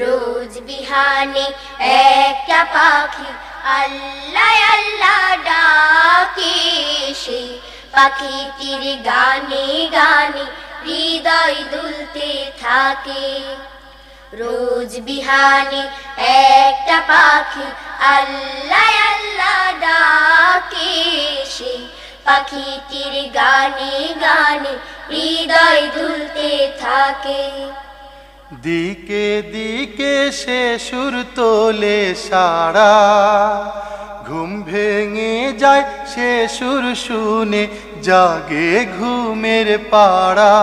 রোজ বিহানে একটা পাখি আল্লাহ আল্লাহ ডাকে, সে পাখিটির গানে গানে হৃদয় দুলতে থাকে। রোজ বিহানে একটা পাখি আল্লাহ আল্লাহ ডাকে, সে পাখিটির গানে গানে হৃদয় দুলতে থাকে। দিকে দিকে সে সুর তোলে সারা, ঘুম ভেঙে যায় সে সুর শুনে জাগে ঘুমের পাড়া।